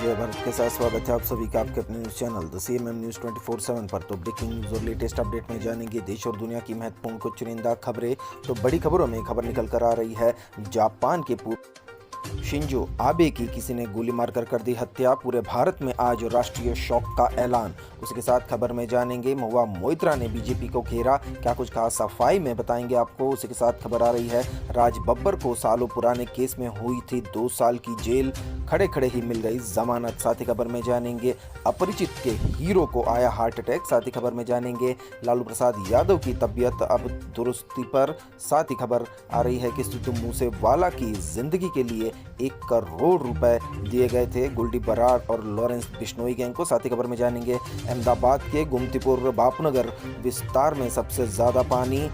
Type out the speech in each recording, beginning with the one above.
जय भारत के साथ स्वागत है आप सभी का आपके अपने news channel the CMM news 24/7 पर। तो ब्रेकिंग न्यूज़ और लेटेस्ट अपडेट में जानेंगे देश और दुनिया की महत्वपूर्ण कुछ चुनिंदा खबरें। तो बड़ी खबरों में खबर निकल कर आ रही है, जापान के पूर्व शिंजो आबे की किसी ने गोली मारकर कर दी हत्या। पूरे भारत में आज राष्ट्रीय शोक का ऐलान। उसी के साथ खबर में जानेंगे, महुआ मोइत्रा ने बीजेपी को घेरा, क्या कुछ कहा सफाई में बताएंगे आपको। उसी के साथ खबर आ रही है, राज बब्बर को सालों पुराने केस में हुई थी 2 साल की जेल, खड़े खड़े ही मिल गई जमानत। साथ ही खबर में जानेंगे, अपरिचित के हीरो को आया हार्ट अटैक। साथ ही खबर में जानेंगे, लालू प्रसाद यादव की तबीयत अब दुरुस्ती पर। साथ ही खबर आ रही है कि सिद्धू मूसेवाला की जिंदगी के लिए 1 करोड़ रुपए दिए गए थे गोल्डी बराड़ और लॉरेंस बिश्नोई गैंग को। साथ ही खबर में जानेंगे, अहमदाबाद के गुमतीपुर बापनगर विस्तार में सबसे ज्यादा पानी,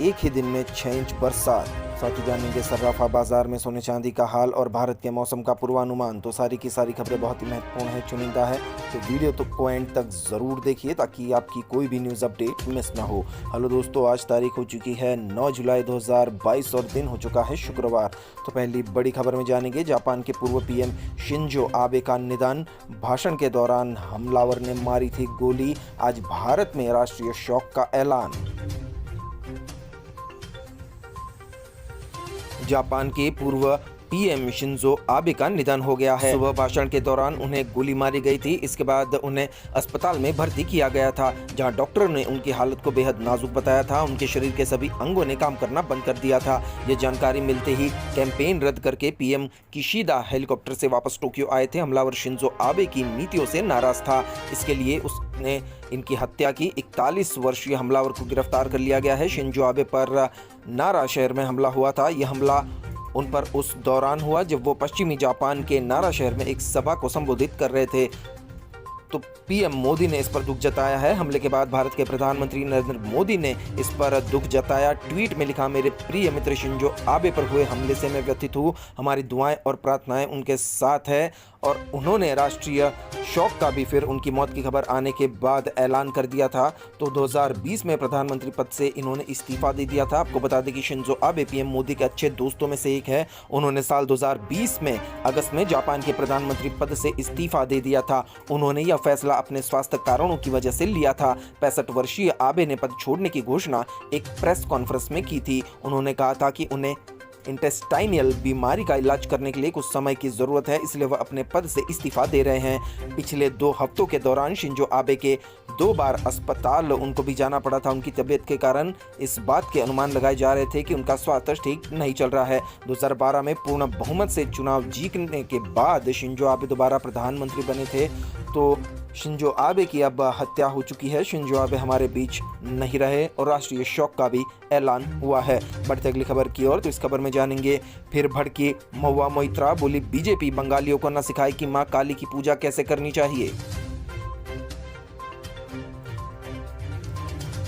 एक ही दिन में 6 इंच बरसात। साथ ही जानेंगे, सर्राफा बाजार में सोने चांदी का हाल और भारत के मौसम का पूर्वानुमान। तो सारी की सारी खबरें बहुत ही महत्वपूर्ण है, चुनिंदा है, तो वीडियो को एंड तक जरूर देखिए ताकि आपकी कोई भी न्यूज़ अपडेट मिस ना हो। हेलो दोस्तों, आज तारीख हो चुकी है 9 जुलाई 2022 और दिन हो चुका है शुक्रवार। तो पहली बड़ी खबर में जानेंगे, जापान के पूर्व पीएम शिंजो आबे का निधन, भाषण के दौरान हमलावर ने मारी थी गोली। आज भारत में राष्ट्रीय शोक का ऐलान। जापान के पूर्व पीएम शिंजो आबे का निधन हो गया है। सुबह भाषण के दौरान उन्हें गोली मारी गई थी। इसके बाद उन्हें अस्पताल में भर्ती किया गया था, जहां डॉक्टर ने उनकी हालत को बेहद नाजुक बताया था। उनके शरीर के सभी अंगों ने काम करना बंद कर दिया था। ये जानकारी मिलते ही कैंपेन रद्द करके पीएम किशिदा हेलीकॉप्टर से वापस टोक्यो आए थे। हमलावर शिंजो आबे की नीतियों से नाराज था, इसके लिए उसने इनकी हत्या की। 41 वर्षीय हमलावर को गिरफ्तार कर लिया गया है। शिंजो आबे पर नारा शहर में हमला हुआ था। यह हमला उन पर उस दौरान हुआ जब वो पश्चिमी जापान के नारा शहर में एक सभा को संबोधित कर रहे थे। तो पीएम मोदी ने इस पर दुख जताया है। हमले के बाद भारत के प्रधानमंत्री नरेंद्र मोदी ने इस पर दुख जताया। ट्वीट में लिखा, मेरे प्रिय मित्र शिंजो आबे पर हुए हमले से मैं व्यथित हूँ, हमारी दुआएं और प्रार्थनाएं उनके साथ है। और उन्होंने राष्ट्रीय शोक का भी फिर उनकी मौत की खबर आने के बाद ऐलान कर दिया था। तो 2020 में प्रधानमंत्री पद से इन्होंने इस्तीफा दे दिया था। आपको बता दें कि शिंजो आबे पीएम मोदी के अच्छे दोस्तों में से एक है। उन्होंने साल 2020 में अगस्त में जापान के प्रधानमंत्री पद से इस्तीफा दे दिया था। उन्होंने यह फैसला अपने स्वास्थ्य कारणों की वजह से लिया था। 65 वर्षीय आबे ने पद छोड़ने की घोषणा एक प्रेस कॉन्फ्रेंस में की थी। उन्होंने कहा था कि उन्हें इंटेस्टाइनल बीमारी का इलाज करने के लिए कुछ समय की जरूरत है, इसलिए वह अपने पद से इस्तीफा दे रहे हैं। पिछले 2 हफ्तों के दौरान शिंजो आबे के 2 बार अस्पताल उनको भी जाना पड़ा था। उनकी तबीयत के कारण इस बात के अनुमान लगाए जा रहे थे कि उनका स्वास्थ्य ठीक नहीं चल रहा है। 2012 में पूर्ण बहुमत से चुनाव जीतने के बाद शिंजो आबे दोबारा प्रधानमंत्री बने थे। तो शिंजो आबे की अब हत्या हो चुकी है। शिंजो आबे हमारे बीच नहीं रहे और राष्ट्रीय शोक का भी ऐलान हुआ है। बढ़ते अगली खबर की ओर। तो इस खबर में जानेंगे, फिर भड़की महुआ मोइत्रा, बोली बीजेपी बंगालियों को न सिखाए कि मां काली की पूजा कैसे करनी चाहिए।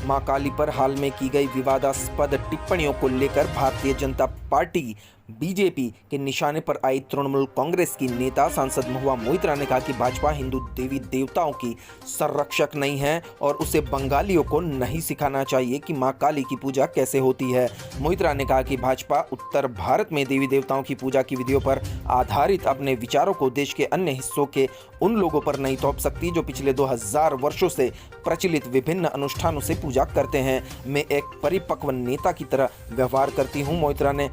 मां काली पर हाल में की गई विवादास्पद टिप्पणियों को लेकर भारतीय जनता पार्टी बीजेपी के निशाने पर आई तृणमूल कांग्रेस की नेता सांसद महुआ मोइत्रा ने कहा कि भाजपा हिंदू देवी देवताओं की संरक्षक नहीं है और उसे बंगालियों को नहीं सिखाना चाहिए कि मां काली की पूजा कैसे होती है। मोइत्रा ने कहा कि भाजपा उत्तर भारत में देवी देवताओं की पूजा की विधियों पर आधारित अपने विचारों को देश के अन्य हिस्सों के उन लोगों पर नहीं थोप सकती जो पिछले 2000 वर्षों से प्रचलित विभिन्न अनुष्ठानों से पूजा करते हैं। मैं एक परिपक्व नेता की तरह व्यवहार करती हूँ। मोइत्रा ने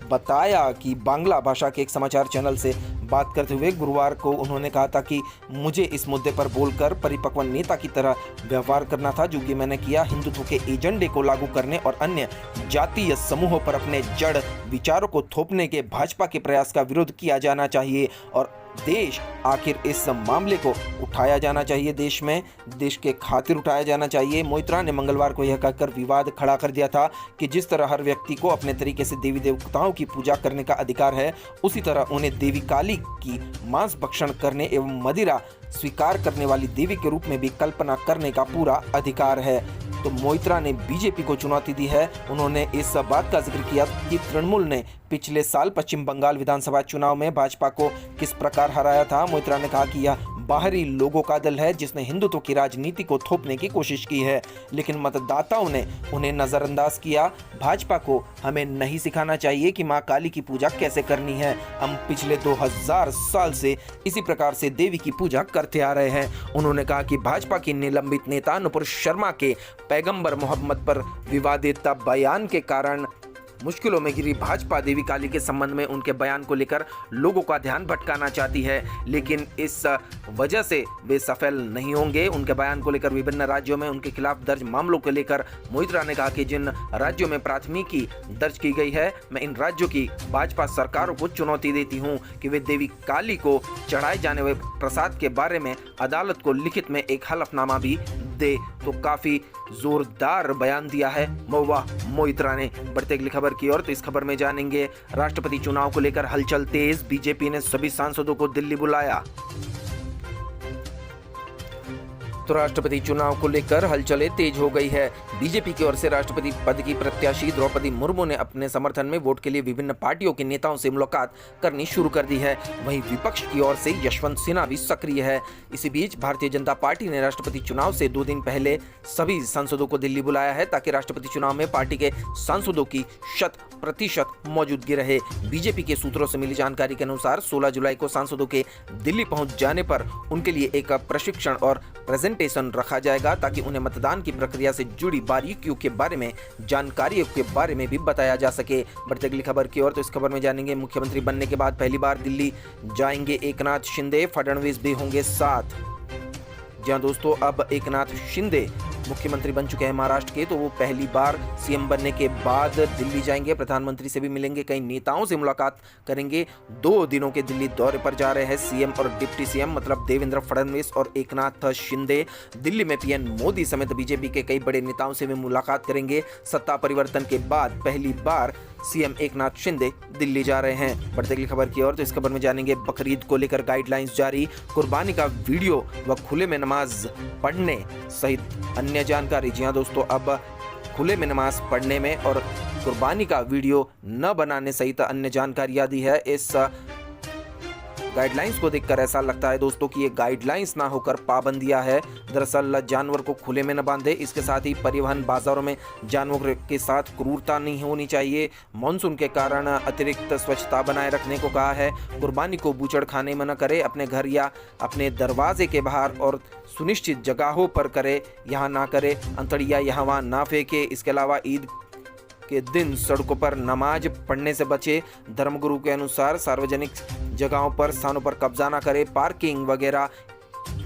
बताया कि बांग्ला भाषा के एक समाचार चैनल से बात करते हुए गुरुवार को उन्होंने कहा था कि मुझे इस मुद्दे पर बोलकर परिपक्व नेता की तरह व्यवहार करना था, जो कि मैंने किया। हिंदुत्व के एजेंडे को लागू करने और अन्य जातीय समूहों पर अपने जड़ विचारों को थोपने के भाजपा के प्रयास का विरोध किया जाना चाहिए और देश आखिर इस मामले को उठाया जाना चाहिए, देश के खातिर उठाया जाना चाहिए। मोइत्रा ने मंगलवार को यह कहकर विवाद खड़ा कर दिया था कि जिस तरह हर व्यक्ति को अपने तरीके से देवी देवताओं की पूजा करने का अधिकार है, उसी तरह उन्हें देवी काली की मांस भक्षण करने एवं मदिरा स्वीकार करने वाली देवी के रूप में भी कल्पना करने का पूरा अधिकार है। तो मोइत्रा ने बीजेपी को चुनौती दी है। उन्होंने इस बात का जिक्र किया कि तृणमूल ने पिछले साल पश्चिम बंगाल विधानसभा चुनाव में भाजपा को किस प्रकार हराया था। मोइत्रा ने कहा कि यह बाहरी लोगों का दल है जिसने हिंदुत्व की राजनीति को थोपने की कोशिश की है, लेकिन मतदाताओं ने उन्हें नजरअंदाज किया। भाजपा को हमें नहीं सिखाना चाहिए कि मां काली की पूजा कैसे करनी है। हम पिछले 2000 साल से इसी प्रकार से देवी की पूजा करते आ रहे हैं। उन्होंने कहा कि भाजपा की निलंबित नेता अनुपुर शर्मा के पैगंबर मोहम्मद पर विवादित बयान के कारण मुश्किलों में गिरी भाजपा देवी काली के संबंध में उनके बयान को लेकर लोगों का ध्यान भटकाना चाहती है, लेकिन इस वजह से वे सफल नहीं होंगे। उनके बयान को लेकर विभिन्न राज्यों में उनके खिलाफ दर्ज मामलों को लेकर मोहित्रा ने कहा कि जिन राज्यों में प्राथमिकी दर्ज की गई है, मैं इन राज्यों की भाजपा सरकारों को चुनौती देती हूं कि वे देवी काली को चढ़ाए जाने वाले प्रसाद के बारे में अदालत को लिखित में एक हलफनामा भी दे। तो काफी जोरदार बयान दिया है महुआ मोहित्रा ने। बढ़ते अगली खबर की ओर, तो इस खबर में जानेंगे राष्ट्रपति चुनाव को लेकर हलचल तेज, बीजेपी ने सभी सांसदों को दिल्ली बुलाया। तो राष्ट्रपति चुनाव को लेकर हलचलें तेज हो गई है। बीजेपी की ओर से राष्ट्रपति पद की प्रत्याशी द्रौपदी मुर्मू ने अपने समर्थन में वोट के लिए विभिन्न पार्टियों के नेताओं से मुलाकात करनी शुरू कर दी है। वहीं विपक्ष की ओर से यशवंत सिन्हा भी सक्रिय है। इसी बीच भारतीय जनता पार्टी ने राष्ट्रपति चुनाव से 2 दिन पहले सभी सांसदों को दिल्ली बुलाया है ताकि राष्ट्रपति चुनाव में पार्टी के सांसदों की 100% मौजूदगी रहे। बीजेपी के सूत्रों से मिली जानकारी के अनुसार 16 जुलाई को सांसदों के दिल्ली पहुंच जाने पर उनके लिए एक प्रशिक्षण और प्रेजेंटेशन रखा जाएगा ताकि उन्हें मतदान की प्रक्रिया से जुड़ी बारीकियों के बारे में जानकारियों के बारे में भी बताया जा सके। बढ़ते अगली खबर की ओर, तो इस खबर में जानेंगे मुख्यमंत्री बनने के बाद पहली बार दिल्ली जाएंगे एकनाथ शिंदे, फडणवीस भी होंगे साथ। जी हाँ दोस्तों, अब एकनाथ शिंदे मुख्यमंत्री बन चुके हैं महाराष्ट्र के, तो वो पहली बार सीएम बनने के बाद दिल्ली जाएंगे, प्रधानमंत्री से भी मिलेंगे, कई नेताओं से मुलाकात करेंगे। 2 दिनों के दिल्ली दौरे पर जा रहे हैं सीएम और डिप्टी सीएम, मतलब देवेंद्र फडणवीस और एकनाथ शिंदे। दिल्ली में पीएम मोदी समेत बीजेपी के कई बड़े नेताओं से भी मुलाकात करेंगे। सत्ता परिवर्तन के बाद पहली बार सीएम एकनाथ शिंदे दिल्ली जा रहे हैं। बढ़ते अगली खबर की ओर, तो इस खबर में जानेंगे बकरीद को लेकर गाइडलाइंस जारी, कुर्बानी का वीडियो व खुले में नमाज पढ़ने सहित अन्य जानकारी। जी हाँ दोस्तों, अब खुले में नमाज पढ़ने में और कुर्बानी का वीडियो न बनाने सहित अन्य जानकारियां दी है। इस गाइडलाइंस को देखकर ऐसा लगता है दोस्तों कि ये गाइडलाइंस ना होकर पाबंदियां है। दरअसल जानवर को खुले में न बांधे, इसके साथ ही परिवहन बाजारों में जानवरों के साथ क्रूरता नहीं होनी चाहिए। मानसून के कारण अतिरिक्त स्वच्छता बनाए रखने को कहा है। कुर्बानी को बूचड़खाने में न करे, अपने घर या अपने दरवाजे के बाहर और सुनिश्चित जगहों पर करे, यहाँ ना करे, अंतड़िया यहाँ वहाँ ना फेंके। इसके अलावा ईद के दिन सड़कों पर नमाज पढ़ने से बचे। धर्मगुरु के अनुसार सार्वजनिक जगहों पर स्थानों पर कब्जा ना करे। पार्किंग वगैरह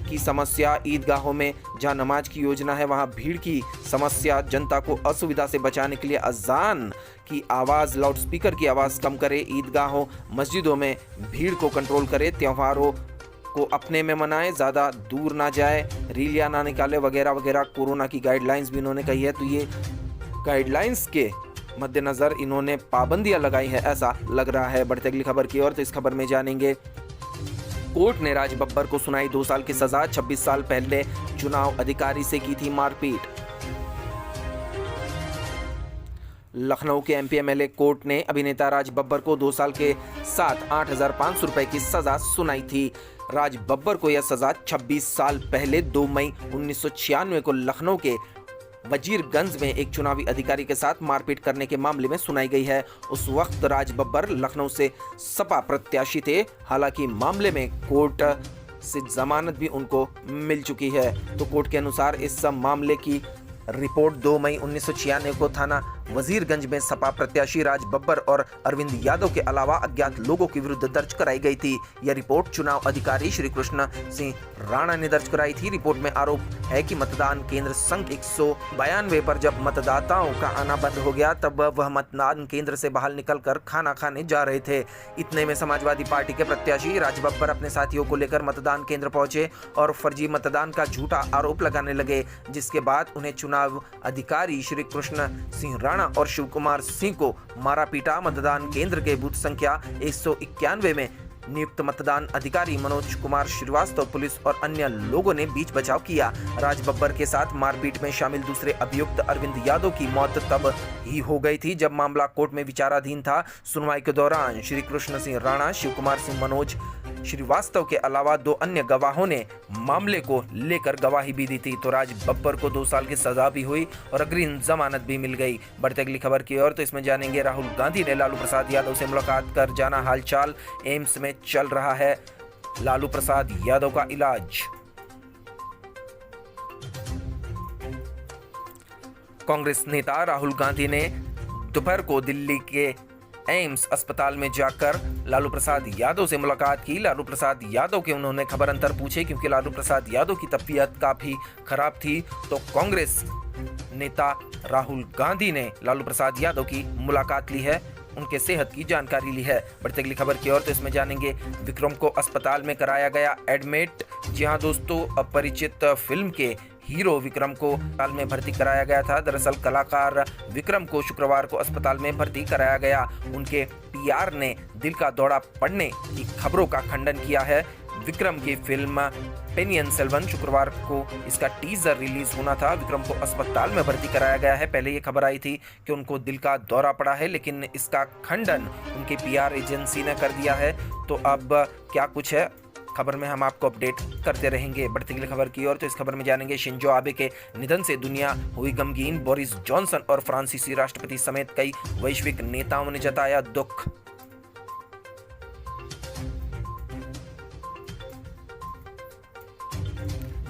की समस्या, ईदगाहों में जहां नमाज की योजना है वहां भीड़ की समस्या, जनता को असुविधा से बचाने के लिए अजान की आवाज़, लाउडस्पीकर की आवाज़ कम करे। ईदगाहों मस्जिदों में भीड़ को कंट्रोल करे। त्योहारों को अपने में मनाएं, ज़्यादा दूर ना जाए, रैलियां ना निकाले वगैरह वगैरह। कोरोना की गाइडलाइंस भी इन्होंने कही है, तो ये गाइडलाइंस के मद्देनजर इन्होंने पाबंदियां लगाई है ऐसा लग रहा है। बढ़ते अगली खबर की ओर, तो इस खबर में जानेंगे कोर्ट ने राज बब्बर को सुनाई 2 साल की सजा, 26 साल पहले चुनाव अधिकारी से की थी मारपीट। लखनऊ के एमपी एमएलए कोर्ट ने अभिनेता राज बब्बर को 2 साल के साथ 8,500 रुपए की सजा सुनाई थी। राज बब्बर को यह सजा 26 साल पहले 2 मई 1996 को लखनऊ के वजीरगंज में एक चुनावी अधिकारी के साथ मारपीट करने के मामले में सुनाई गई है। उस वक्त राज बब्बर लखनऊ से सपा प्रत्याशी थे। हालांकि मामले में कोर्ट से जमानत भी उनको मिल चुकी है। तो कोर्ट के अनुसार इस मामले की रिपोर्ट 2 मई 1996 को थाना वजीरगंज में सपा प्रत्याशी राज बब्बर और अरविंद यादव के अलावा अज्ञात लोगों के विरुद्ध दर्ज कराई गई थी। यह रिपोर्ट चुनाव अधिकारी श्री कृष्ण सिंह राणा ने दर्ज कराई थी। रिपोर्ट में आरोप है कि मतदान केंद्र संख्या 192 पर जब मतदाताओं का आना बंद हो गया तब वह मतदान केंद्र से बाहर निकलकर खाना खाने जा रहे थे। इतने में समाजवादी पार्टी के प्रत्याशी राज बब्बर अपने साथियों को लेकर मतदान केंद्र पहुंचे और फर्जी मतदान का झूठा आरोप लगाने लगे, जिसके बाद उन्हें चुनाव अधिकारी श्री कृष्ण सिंह राणा और शिव कुमार सिंह को मारा पीटा। मतदान केंद्र के बूथ संख्या 191 में नियुक्त मतदान अधिकारी मनोज कुमार श्रीवास्तव, पुलिस और अन्य लोगों ने बीच बचाव किया। राज बब्बर के साथ मारपीट में शामिल दूसरे अभियुक्त अरविंद यादव की मौत तब ही हो गई थी जब मामला कोर्ट में विचाराधीन था। सुनवाई के दौरान श्री कृष्ण सिंह राणा, शिव कुमार सिंह, मनोज श्रीवास्तव के अलावा 2 अन्य गवाहों ने मामले को लेकर गवाही भी दी थी। तो राज बब्बर को 2 साल की सजा भी हुई और अग्रिम जमानत भी मिल गई। बढ़ते अगली खबर की ओर, तो इसमें जानेंगे राहुल गांधी ने लालू प्रसाद यादव से मुलाकात कर जाना हालचाल। एम्स में चल रहा है लालू प्रसाद यादव का इलाज। कांग्रेस नेता राहुल गांधी ने दोपहर को दिल्ली के एम्स अस्पताल में जाकर लालू प्रसाद यादव से मुलाकात की। लालू प्रसाद यादव के उन्होंने खबर अंतर पूछे, क्योंकि लालू प्रसाद यादव की तबीयत काफी खराब थी। तो कांग्रेस नेता राहुल गांधी ने लालू प्रसाद यादव की मुलाकात ली है, उनके सेहत की जानकारी ली है। बढ़ते अगली खबर की ओर, तो इसमें जानेंगे विक्रम को अस्पताल में कराया गया एडमिट। जी हां दोस्तों, अपरिचित फिल्म के हीरो विक्रम को अस्पताल में भर्ती कराया गया था। दरअसल कलाकार विक्रम को शुक्रवार को अस्पताल में भर्ती कराया गया। उनके पीआर ने दिल का दौरा पड़ने की खबरों का खंडन किया है। विक्रम की फिल्म पेनियन सेल्वन शुक्रवार को इसका टीजर रिलीज होना था। विक्रम को अस्पताल में भर्ती कराया गया है। पहले ये खबर आई थी कि उनको दिल का दौरा पड़ा है, लेकिन इसका खंडन उनके पीआर एजेंसी ने कर दिया है। तो अब क्या कुछ है, खबर में हम आपको अपडेट करते रहेंगे। बढ़ती अगली खबर की ओर, तो इस खबर में जानेंगे शिंजो आबे के निधन से दुनिया हुई गमगीन। बोरिस जॉनसन और फ्रांसीसी राष्ट्रपति समेत कई वैश्विक नेताओं ने जताया दुख।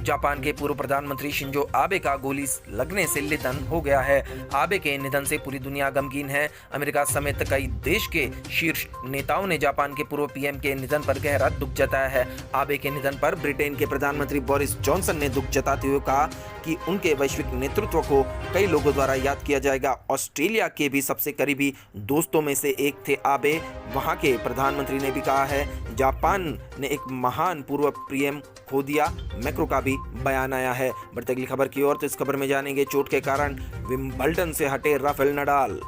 जापान के पूर्व प्रधानमंत्री शिंजो आबे का गोली लगने से निधन हो गया है। आबे के निधन से पूरी दुनिया गमगीन है। अमेरिका समेत कई देश के शीर्ष नेताओं ने जापान के पूर्व पीएम के निधन पर गहरा दुख जताया है। आबे के निधन पर ब्रिटेन के प्रधानमंत्री बोरिस जॉनसन ने दुख जताते हुए कहा कि उनके वैश्विक नेतृत्व को कई लोगों द्वारा याद किया जाएगा। ऑस्ट्रेलिया के भी सबसे करीबी दोस्तों में से एक थे आबे। वहां के प्रधानमंत्री ने भी कहा है जापान ने एक महान पूर्व पीएम खो दिया। मैक्रो का भी बयान आया है। बढ़ते अगली खबर की ओर, तो इस खबर में जानेंगे चोट के कारण विंबलडन से हटे Rafael Nadal.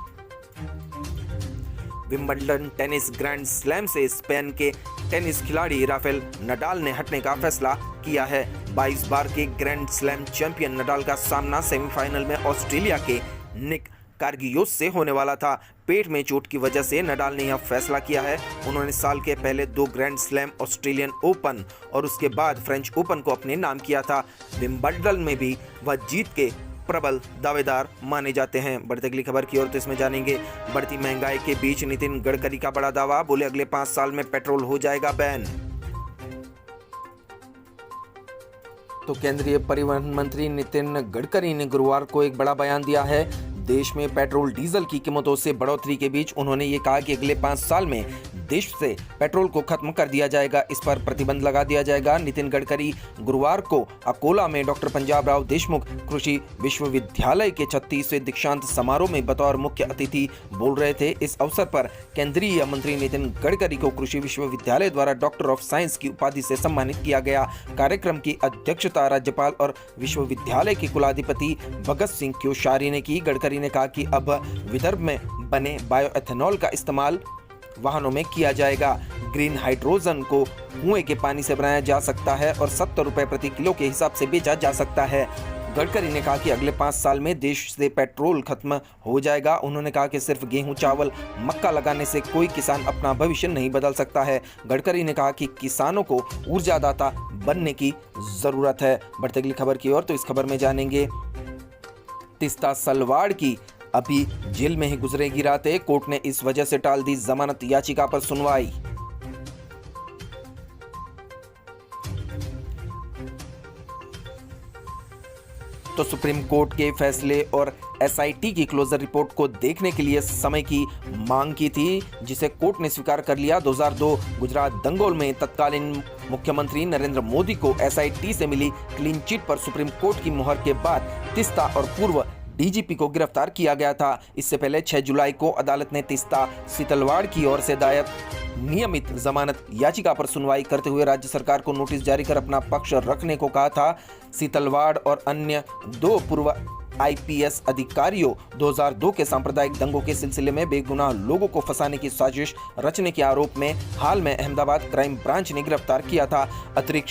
Wimbledon tennis grand slam से स्पेन के टेनिस खिलाड़ी राफेल नडाल ने हटने का फैसला किया है। 22 बार के ग्रैंड स्लैम चैंपियन नडाल का सामना सेमीफाइनल में ऑस्ट्रेलिया के निक कार्गियोस से होने वाला था। पेट में चोट की वजह से नडाल ने यह फैसला किया है। उन्होंने साल के पहले 2 ग्रैंड स्लैम ऑस्ट्रेलियन ओपन और उसके बाद फ्रेंच ओपन को अपने नाम किया था। विंबलडन में भी वह जीत के प्रबल दावेदार माने जाते हैं। बढ़ती अगली खबर की ओर, तो इसमें जानेंगे बढ़ती महंगाई के बीच नितिन गडकरी का बड़ा दावा। बोले अगले 5 साल में पेट्रोल हो जाएगा बैन। तो केंद्रीय परिवहन मंत्री नितिन गडकरी ने गुरुवार को एक बड़ा बयान दिया है। देश में पेट्रोल डीजल की कीमतों से बढ़ोतरी के बीच उन्होंने ये कहा कि अगले 5 साल में देश से पेट्रोल को खत्म कर दिया जाएगा, इस पर प्रतिबंध लगा दिया जाएगा। नितिन गडकरी गुरुवार को अकोला में डॉक्टर पंजाब राव देशमुख कृषि विश्वविद्यालय के 36वें दीक्षांत समारोह में बतौर मुख्य अतिथि बोल रहे थे। इस अवसर पर केंद्रीय मंत्री नितिन गडकरी को कृषि विश्वविद्यालय द्वारा डॉक्टर ऑफ साइंस की उपाधि से सम्मानित किया गया। कार्यक्रम की अध्यक्षता राज्यपाल और विश्वविद्यालय के कुलाधिपति भगत सिंह कोश्यारी ने की। गडकरी ने कहा कि अब विदर्भ में बने बायोएथेनॉल का इस्तेमाल वाहनों में किया जाएगा। ग्रीन हाइड्रोजन को कुएं के पानी से बनाया जा सकता है और 70 रुपए प्रति किलो के हिसाब से बेचा जा सकता है। गडकरी ने कहा कि अगले 5 साल में देश से पेट्रोल खत्म हो जाएगा। उन्होंने कहा कि सिर्फ गेहूं, चावल, मक्का लगाने से कोई किसान अपना भविष्य नहीं बदल सकता है। गडकरी ने कहा कि किसानों को ऊर्जादाता बनने की जरूरत है। बढ़ते अगली खबर की ओर, तो इस खबर में जानेंगे तीस्ता सलवाड़ की अभी जेल में ही गुजरेगी रातें। कोर्ट ने इस वजह से टाल दी जमानत याचिका पर सुनवाई। तो सुप्रीम कोर्ट के फैसले और एसआईटी की क्लोजर रिपोर्ट को देखने के लिए समय की मांग की थी, जिसे कोर्ट ने स्वीकार कर लिया। 2002 गुजरात दंगों में तत्कालीन मुख्यमंत्री नरेंद्र मोदी को एसआईटी से मिली क्लीन चिट पर सुप्रीम कोर्ट की मुहर के बाद तीस्ता और पूर्व डीजीपी को गिरफ्तार किया गया था। इससे पहले 6 जुलाई को अदालत ने तीस्ता सीतलवाड़ की ओर से दायर नियमित जमानत याचिका पर सुनवाई करते हुए राज्य सरकार को नोटिस जारी कर अपना पक्ष रखने को कहा था। सीतलवाड़ और अन्य 2 पूर्व आईपीएस अधिकारियों 2002 के सांप्रदायिक दंगों के सिलसिले में बेगुनाह लोगों को फंसाने की साजिश रचने के आरोप में हाल में अहमदाबाद क्राइम ब्रांच ने गिरफ्तार किया था। अतिरिक्त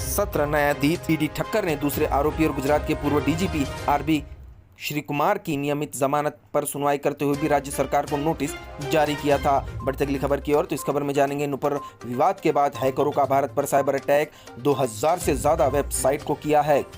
सत्र न्यायाधीश ईडी ठक्कर ने दूसरे आरोपी और गुजरात के पूर्व डीजीपी आरबी श्री कुमार की नियमित जमानत पर सुनवाई करते हुए भी राज्य सरकार को नोटिस जारी किया था। बढ़ते अगली खबर की ओर, तो इस खबर में जानेंगे नुपुर विवाद के बाद हैकरों का भारत पर साइबर अटैक, 2000 से ज्यादा वेबसाइट को किया हैक।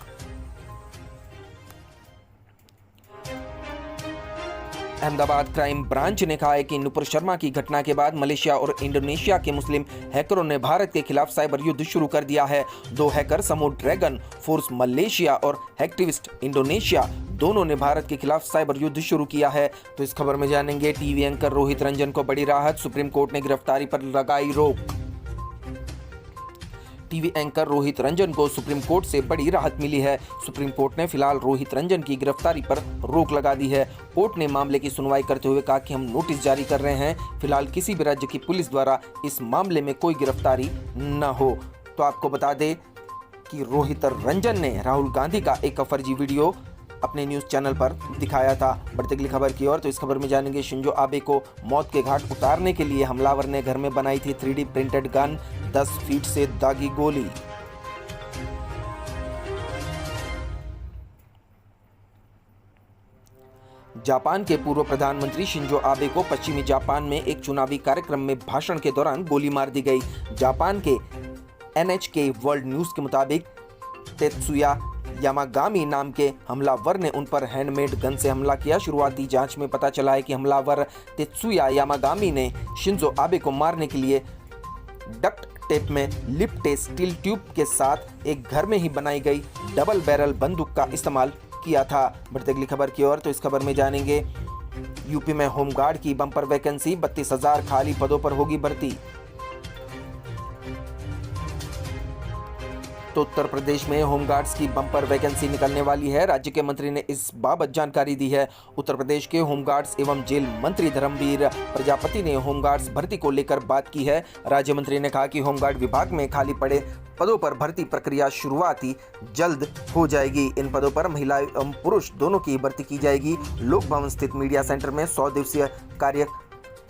अहमदाबाद क्राइम ब्रांच ने कहा है कि नुपुर शर्मा की घटना के बाद मलेशिया और इंडोनेशिया के मुस्लिम हैकरों ने भारत के खिलाफ साइबर युद्ध शुरू कर दिया है। 2 हैकर समूह ड्रैगन फोर्स मलेशिया और हैकटिविस्ट इंडोनेशिया दोनों ने भारत के खिलाफ साइबर युद्ध शुरू किया है। तो इस खबर में जानेंगे टीवी एंकर रोहित रंजन को बड़ी राहत, सुप्रीम कोर्ट ने गिरफ्तारी पर लगाई रोक। टीवी एंकर रोहित रंजन को सुप्रीम कोर्ट से बड़ी राहत मिली है। सुप्रीम कोर्ट ने फिलहाल रोहित रंजन की गिरफ्तारी पर रोक लगा दी है। कोर्ट ने मामले की सुनवाई करते हुए कहा कि हम नोटिस जारी कर रहे हैं, फिलहाल किसी भी राज्य की पुलिस द्वारा इस मामले में कोई गिरफ्तारी न हो। तो आपको बता दें कि रोहित रंजन ने राहुल गांधी का एक फर्जी वीडियो अपने न्यूज चैनल पर दिखाया था। बढ़ते अगली खबर की ओर, तो इस खबर में जानेंगे शिंजो आबे को मौत के घाट उतारने के लिए हमलावर ने घर में बनाई थी 3D प्रिंटेड गन, 10 फीट से दागी गोली। जापान के पूर्व प्रधानमंत्री शिंजो आबे को पश्चिमी जापान में एक चुनावी कार्यक्रम में भाषण के दौरान गोली मार दी गई। जापान के NHK वर्ल्ड न्यूज के मुताबिक तेत्सुया यामागामी नाम के हमलावर ने उन पर हैंडमेड गन से हमला किया। शुरुआती जांच में पता चला है कि हमलावर तेत्सुया यामागामी ने शिंजो आबे को मारने के लिए डक्ट टेप में लिपटे स्टील ट्यूब के साथ एक घर में ही बनाई गई डबल बैरल बंदूक का इस्तेमाल किया था। बढ़ते अगली खबर की ओर, तो इस खबर में जानेंगे यूपी में होमगार्ड की बम्पर वैकेंसी, 32,000 खाली पदों पर होगी भर्ती। तो उत्तर प्रदेश में होमगार्ड्स की बम्पर वैकेंसी निकलने वाली है। राज्य के मंत्री ने इस बाबत जानकारी दी है। उत्तर प्रदेश के होमगार्ड्स एवं जेल मंत्री धर्मवीर प्रजापति ने होमगार्ड्स भर्ती को लेकर बात की है। राज्य मंत्री ने कहा कि होमगार्ड विभाग में खाली पड़े पदों पर भर्ती प्रक्रिया शुरुआती जल्द हो जाएगी। इन पदों पर महिला एवं पुरुष दोनों की भर्ती की जाएगी। लोक भवन स्थित मीडिया सेंटर में 100 दिवसीय कार्य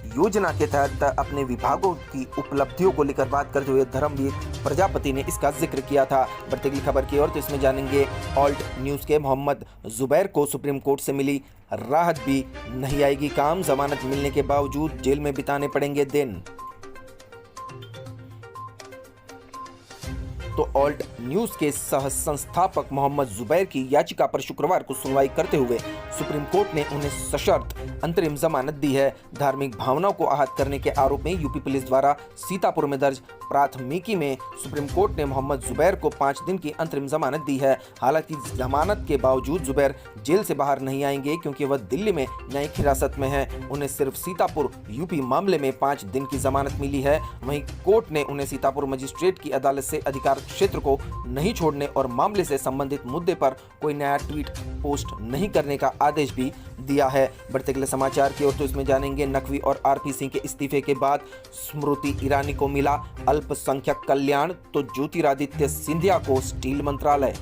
योजना के तहत अपने विभागों की उपलब्धियों को लेकर बात करते हुए धर्मवीर प्रजापति ने इसका जिक्र किया था। बढ़ती अगली खबर की ओर, तो इसमें जानेंगे ऑल्ट न्यूज के मोहम्मद जुबैर को सुप्रीम कोर्ट से मिली राहत भी नहीं आएगी काम, जमानत मिलने के बावजूद जेल में बिताने पड़ेंगे दिन। तो ऑल्ट न्यूज के सह संस्थापक मोहम्मद जुबैर की याचिका पर शुक्रवार को सुनवाई करते हुए सुप्रीम कोर्ट ने उन्हें सशर्त अंतरिम जमानत दी है। धार्मिक भावनाओं को आहत करने के आरोप में यूपी पुलिस द्वारा सीतापुर में दर्ज प्राथमिकी में सुप्रीम कोर्ट ने मोहम्मद जुबैर को 5 दिन की अंतरिम जमानत दी है। हालांकि जमानत के बावजूद जुबैर जेल से बाहर नहीं आएंगे क्योंकि वह दिल्ली में न्यायिक हिरासत में है। उन्हें सिर्फ सीतापुर यूपी मामले में 5 दिन की जमानत मिली है। वहीं कोर्ट ने उन्हें सीतापुर मजिस्ट्रेट की अदालत से अधिकार क्षेत्र को नहीं छोड़ने और मामले से संबंधित मुद्दे पर कोई नया ट्वीट पोस्ट नहीं करने का आदेश भी दिया है। बढ़ते अगले समाचार की ओर, तो इसमें जानेंगे नकवी और RP सिंह के इस्तीफे के बाद स्मृति ईरानी को मिला अल्पसंख्यक कल्याण, तो ज्योतिरादित्य सिंधिया को स्टील मंत्रालय।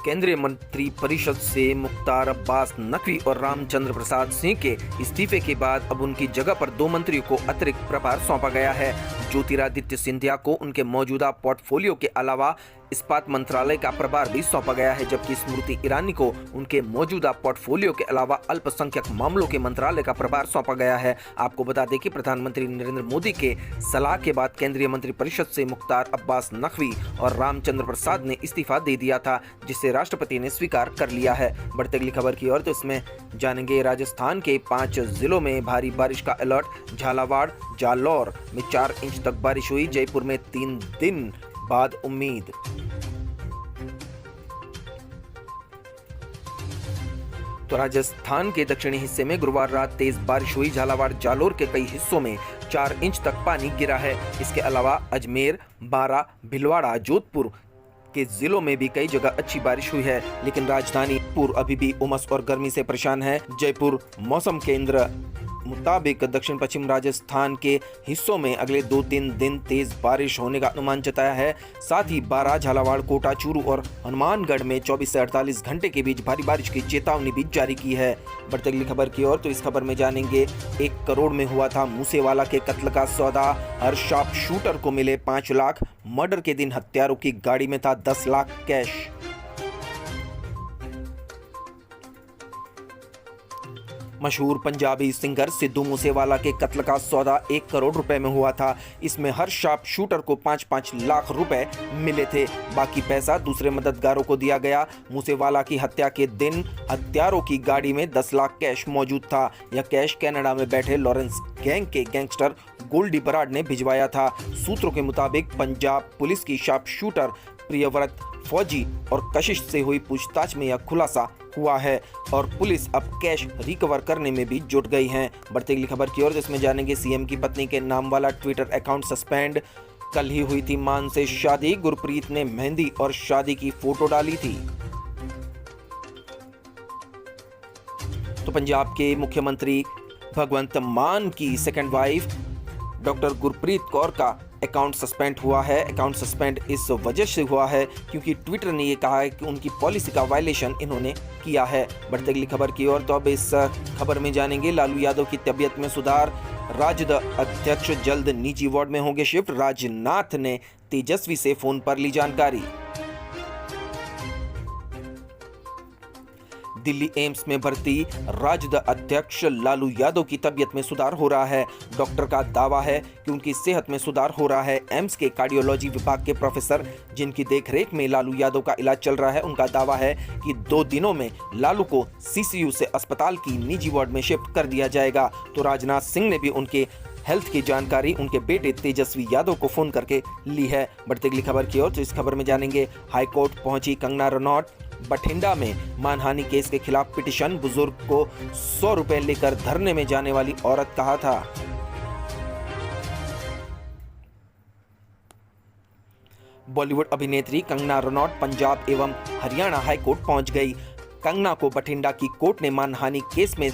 केंद्रीय मंत्री परिषद से मुख्तार अब्बास नकवी और रामचंद्र प्रसाद सिंह के इस्तीफे के बाद अब उनकी जगह पर 2 मंत्रियों को अतिरिक्त प्रभार सौंपा गया है। ज्योतिरादित्य सिंधिया को उनके मौजूदा पोर्टफोलियो के अलावा इस्पात मंत्रालय का प्रभार भी सौंपा गया है, जबकि स्मृति ईरानी को उनके मौजूदा पोर्टफोलियो के अलावा अल्पसंख्यक मामलों के मंत्रालय का प्रभार सौंपा गया है। आपको बता दें कि प्रधानमंत्री नरेंद्र मोदी के सलाह के बाद केंद्रीय मंत्रिपरिषद से मुख्तार अब्बास नकवी और रामचंद्र प्रसाद ने इस्तीफा दे दिया था, जिसे राष्ट्रपति ने स्वीकार कर लिया है। बढ़ते अगली खबर की ओर, तो इसमें जानेंगे राजस्थान के 5 जिलों में भारी बारिश का अलर्ट। झालावाड़, जालौर में 4 इंच तक बारिश हुई। जयपुर में 3 दिन बाद उम्मीद। तो राजस्थान के दक्षिणी हिस्से में गुरुवार रात तेज बारिश हुई। झालावाड़, जालौर के कई हिस्सों में 4 इंच तक पानी गिरा है। इसके अलावा अजमेर, बारा, भिलवाड़ा, जोधपुर के जिलों में भी कई जगह अच्छी बारिश हुई है, लेकिन राजधानी जयपुर अभी भी उमस और गर्मी से परेशान है। जयपुर मौसम केंद्र मुताबिक दक्षिण पश्चिम राजस्थान के हिस्सों में अगले 2-3 दिन तेज बारिश होने का अनुमान जताया है। साथ ही बारां, झालावाड़, कोटा, चूरू और हनुमानगढ़ में 24 से 48 घंटे के बीच भारी बारिश की चेतावनी भी जारी की है। बढ़ते अगली खबर की ओर, तो इस खबर में जानेंगे 1 करोड़ में हुआ था मूसेवाला के कत्ल का सौदा, हर शार्प शूटर को मिले 5 लाख, मर्डर के दिन हत्यारों की गाड़ी में था 10 लाख कैश। मशहूर पंजाबी सिंगर सिद्धू मूसेवाला के कत्ल का सौदा 1 करोड़ रुपए में हुआ था। इसमें हर शार्प शूटर को 5-5 लाख रुपए मिले थे। बाकी पैसा दूसरे मददगारों को दिया गया। मूसेवाला की हत्या के दिन हत्यारों की गाड़ी में 10 लाख कैश मौजूद था। यह कैश कनाडा में बैठे लॉरेंस गैंग के गैंगस्टर गोल्डी बराड ने भिजवाया था। सूत्रों के मुताबिक पंजाब पुलिस की शार्प शूटर प्रियव्रत फौजी और कशिश से हुई पूछताछ में यह खुलासा हुआ है और पुलिस अब कैश रिकवर करने में भी जुट गई है। बढ़ते अगली खबर की ओर, जिसमें जानेंगे सीएम की पत्नी के नाम वाला ट्विटर अकाउंट सस्पेंड। कल ही हुई थी मान से शादी, गुरप्रीत ने मेहंदी और शादी की फोटो डाली थी। तो पंजाब के मुख्यमंत्री भगवंत मान की second wife doctor Gurpreet Kaur का अकाउंट सस्पेंड हुआ है। अकाउंट सस्पेंड इस वजह से हुआ है क्योंकि ट्विटर ने ये कहा है कि उनकी पॉलिसी का वायलेशन इन्होंने किया है। बढ़ते अगली खबर की ओर, तो अब इस खबर में जानेंगे लालू यादव की तबीयत में सुधार, राजद अध्यक्ष जल्द निजी वार्ड में होंगे शिफ्ट। राजनाथ ने तेजस्वी से फोन पर ली जानकारी। दिल्ली एम्स में भर्ती राजद अध्यक्ष लालू यादव की तबीयत में सुधार हो रहा है। डॉक्टर का दावा है कि उनकी सेहत में सुधार हो रहा है। एम्स के कार्डियोलॉजी विभाग के प्रोफेसर जिनकी देखरेख में लालू यादव का इलाज चल रहा है, उनका दावा है कि 2 दिनों में लालू को सीसीयू से अस्पताल की निजी वार्ड में शिफ्ट कर दिया जाएगा। तो राजनाथ सिंह ने भी उनके हेल्थ की जानकारी उनके बेटे तेजस्वी यादव को फोन करके ली है। बढ़ते अगली खबर की ओर, तो इस खबर में जानेंगे हाईकोर्ट पहुंची कंगना रनौत। बठिंडा में मानहानि केस के खिलाफ पिटीशन, बुजुर्ग को 100 रुपए लेकर धरने में जाने वाली औरत कहा था। बॉलीवुड अभिनेत्री कंगना रनौत पंजाब एवं हरियाणा हाईकोर्ट पहुंच गई। कंगना को बठिंडा की कोर्ट ने मानहानि केस में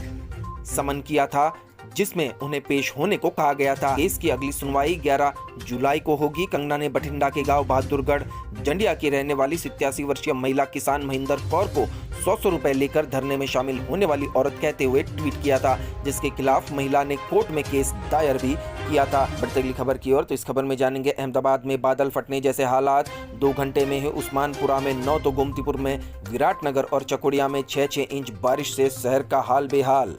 समन किया था जिसमें उन्हें पेश होने को कहा गया था। केस की अगली सुनवाई 11 जुलाई को होगी। कंगना ने बठिंडा के गांव बहादुरगढ़ जंडिया की रहने वाली 87 वर्षीय महिला किसान महेंद्र कौर को 100 रुपए लेकर धरने में शामिल होने वाली औरत कहते हुए ट्वीट किया था, जिसके खिलाफ महिला ने कोर्ट में केस दायर भी किया था। बढ़ते अगली खबर की ओर, तो इस खबर में जानेंगे अहमदाबाद में बादल फटने जैसे हालात। 2 घंटे में ही उस्मानपुरा में 9, तो गोमतीपुर में, विराटनगर और चकोड़िया में 6-6 इंच बारिश से शहर का हाल बेहाल।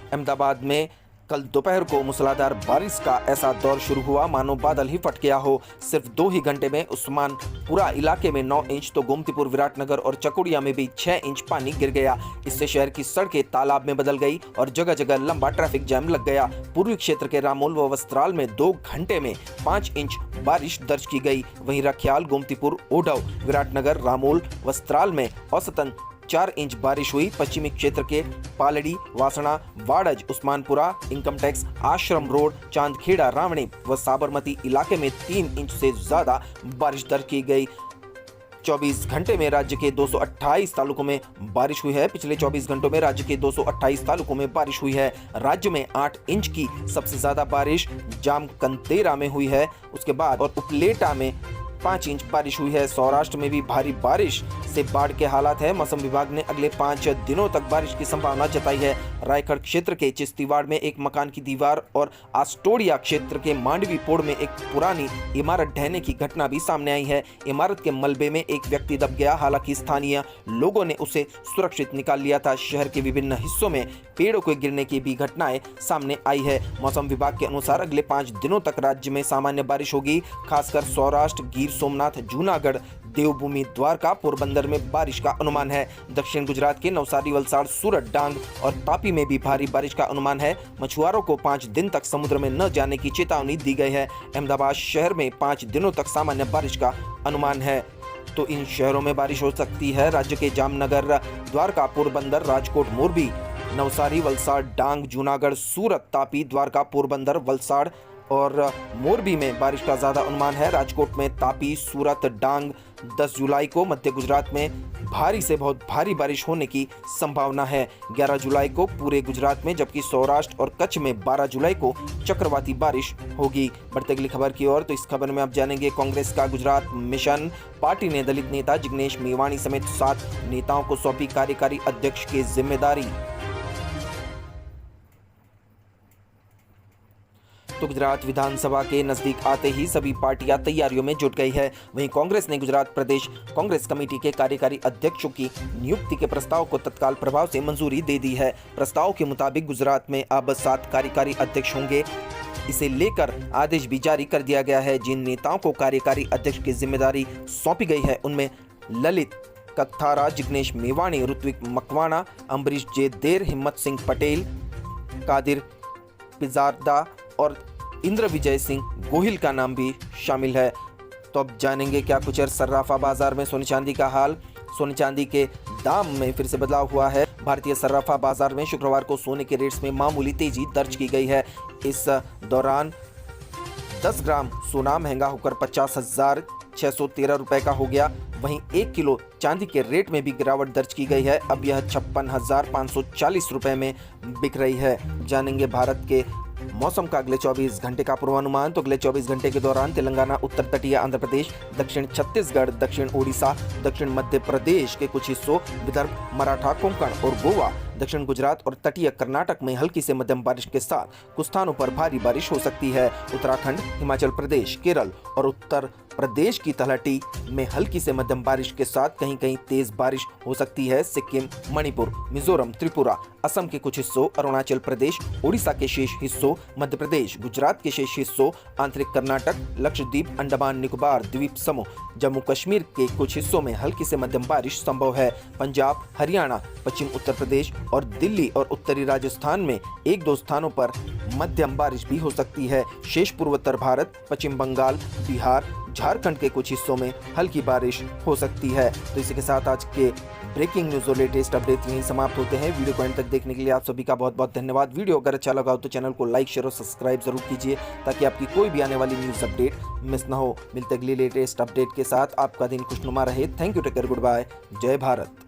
अहमदाबाद में कल दोपहर को मूसलाधार बारिश का ऐसा दौर शुरू हुआ मानो बादल ही फट गया हो। सिर्फ 2 ही घंटे में उस्मानपुरा इलाके में 9 इंच, तो गोमतीपुर, विराटनगर और चकोड़िया में भी 6 इंच पानी गिर गया। इससे शहर की सड़कें तालाब में बदल गई और जगह जगह लंबा ट्रैफिक जाम लग गया। पूर्वी क्षेत्र के रामोल व वस्त्राल में 2 घंटे में 5 इंच बारिश दर्ज की गई। वहीं रखियाल, गोमतीपुर, ओढव, विराटनगर, रामोल, वस्त्राल में औसतन 4 इंच बारिश हुई। पश्चिमी क्षेत्र के पालड़ी, वासणा, वाड़ज, उस्मानपुरा, इनकम टैक्स, आश्रम रोड, चांदखेड़ा, रावणी व साबरमती इलाके में 3 इंच से ज्यादा बारिश दर्ज की गई। 24 घंटे में राज्य के 228 तालुकों में बारिश हुई है। पिछले 24 घंटों में राज्य के 228 तालुकों में बारिश हुई है। राज्य में 8 इंच की सबसे ज्यादा बारिश जामकंतेरा में हुई है, उसके बाद और उपलेटा में 5 इंच बारिश हुई है। सौराष्ट्र में भी भारी बारिश से बाढ़ के हालात है। मौसम विभाग ने अगले 5 दिनों तक बारिश की संभावना जताई है। रायगढ़ क्षेत्र के चिश्तीवाड़ में एक मकान की दीवार और आस्टोडिया क्षेत्र के मांडवी पोड़ में एक पुरानी इमारत ढहने की घटना भी सामने आई है। इमारत के मलबे में एक व्यक्ति दब गया, हालांकि स्थानीय लोगों ने उसे सुरक्षित निकाल लिया था। शहर के विभिन्न हिस्सों में पेड़ों के गिरने की भी घटनाएं सामने आई है। मौसम विभाग के अनुसार अगले 5 दिनों तक राज्य में सामान्य बारिश होगी। खासकर सौराष्ट्र, गिर सोमनाथ, जूनागढ़, देवभूमि, द्वारका, पोरबंदर में बारिश का अनुमान है। दक्षिण गुजरात के नवसारी, वलसाड़, सूरत, डांग और तापी में भी भारी बारिश का अनुमान है। मछुआरों को 5 दिन तक समुद्र में न जाने की चेतावनी दी गई है। अहमदाबाद शहर में 5 दिनों तक सामान्य बारिश का अनुमान है। तो इन शहरों में बारिश हो सकती है राज्य के जामनगर, द्वारका, पोरबंदर, राजकोट, मोरबी, नवसारी, वलसाड़, डांग, जूनागढ़, सूरत, तापी, द्वारका, पोरबंदर, वलसाड़, और मोरबी में बारिश का ज़्यादा अनुमान है। राजकोट में, तापी, सूरत, डांग 10 जुलाई को, मध्य गुजरात में भारी से बहुत भारी बारिश होने की संभावना है। 11 जुलाई को पूरे गुजरात में, जबकि सौराष्ट्र और कच्छ में 12 जुलाई को चक्रवाती बारिश होगी। बढ़ते अगली खबर की ओर, तो इस खबर में आप जानेंगे कांग्रेस का गुजरात मिशन। पार्टी ने दलित नेता जिग्नेश मेवाणी समेत 7 नेताओं को सौंपी कार्यकारी अध्यक्ष की जिम्मेदारी। तो गुजरात विधानसभा के नजदीक आते ही सभी पार्टियां तैयारियों में जुट गई है। वहीं कांग्रेस ने गुजरात प्रदेश कांग्रेस कमेटी के कार्यकारी अध्यक्षों की नियुक्ति के प्रस्ताव को तत्काल प्रभाव से मंजूरी दे दी है। प्रस्ताव के मुताबिक गुजरात में अब 7 कार्यकारी अध्यक्ष होंगे। इसे लेकर आदेश भी जारी कर दिया गया है। जिन नेताओं को कार्यकारी अध्यक्ष की जिम्मेदारी सौंपी गई है उनमें ललित कगथारा, जिग्नेश मेवाणी, ऋत्विक मकवाना, अम्बरीश जे देर, हिम्मत सिंह पटेल, कादिर पिजारदा और इंद्र विजय सिंह गोहिल का नाम भी शामिल है। तो अब जानेंगे क्या कुछ है सर्राफा बाजार में सोने चांदी का हाल। सोने चांदी के दाम में फिर से बदलाव हुआ है। भारतीय सर्राफा बाजार में शुक्रवार को सोने के रेट्स में मामूली तेजी दर्ज की गई है। इस दौरान 10 ग्राम सोना महंगा होकर 50,613 रुपए का हो गया। वहीं 1 किलो चांदी के रेट में भी गिरावट दर्ज की गई है। अब यह 56,540 रुपए में बिक रही है। जानेंगे भारत के मौसम का अगले 24 घंटे का पूर्वानुमान। तो अगले 24 घंटे के दौरान तेलंगाना, उत्तर तटीय आंध्र प्रदेश, दक्षिण छत्तीसगढ़, दक्षिण ओडिशा, दक्षिण मध्य प्रदेश के कुछ हिस्सों, विदर्भ, मराठा, कोंकण और गोवा, दक्षिण गुजरात और तटीय कर्नाटक में हल्की से मध्यम बारिश के साथ कुछ स्थानों पर भारी बारिश हो सकती है। उत्तराखंड, हिमाचल प्रदेश, केरल और उत्तर प्रदेश की तलहटी में हल्की से मध्यम बारिश के साथ कहीं कहीं तेज बारिश हो सकती है। सिक्किम, मणिपुर, मिजोरम, त्रिपुरा, असम के कुछ हिस्सों, अरुणाचल प्रदेश, उड़ीसा के शेष हिस्सों, मध्य प्रदेश, गुजरात के शेष हिस्सों, आंतरिक कर्नाटक, लक्षद्वीप, अंडमान निकोबार द्वीप समूह, जम्मू कश्मीर के कुछ हिस्सों में हल्की से मध्यम बारिश संभव है। पंजाब, हरियाणा, पश्चिम उत्तर प्रदेश और दिल्ली और उत्तरी राजस्थान में 1-2 स्थानों पर मध्यम बारिश भी हो सकती है। शेष पूर्वोत्तर भारत, पश्चिम बंगाल, बिहार, झारखंड के कुछ हिस्सों में हल्की बारिश हो सकती है। तो इसी के साथ आज के ब्रेकिंग न्यूज और लेटेस्ट अपडेट यहीं समाप्त होते हैं। वीडियो को अंत तक देखने के लिए आप सभी का बहुत बहुत धन्यवाद। वीडियो अगर अच्छा लगा हो तो चैनल को लाइक, शेयर और सब्सक्राइब जरूर कीजिए ताकि आपकी कोई भी आने वाली न्यूज अपडेट मिस ना हो। मिलते अगली लेटेस्ट अपडेट के साथ। आपका दिन खुशनुमा रहे। Thank you, take care, good bye, जय भारत।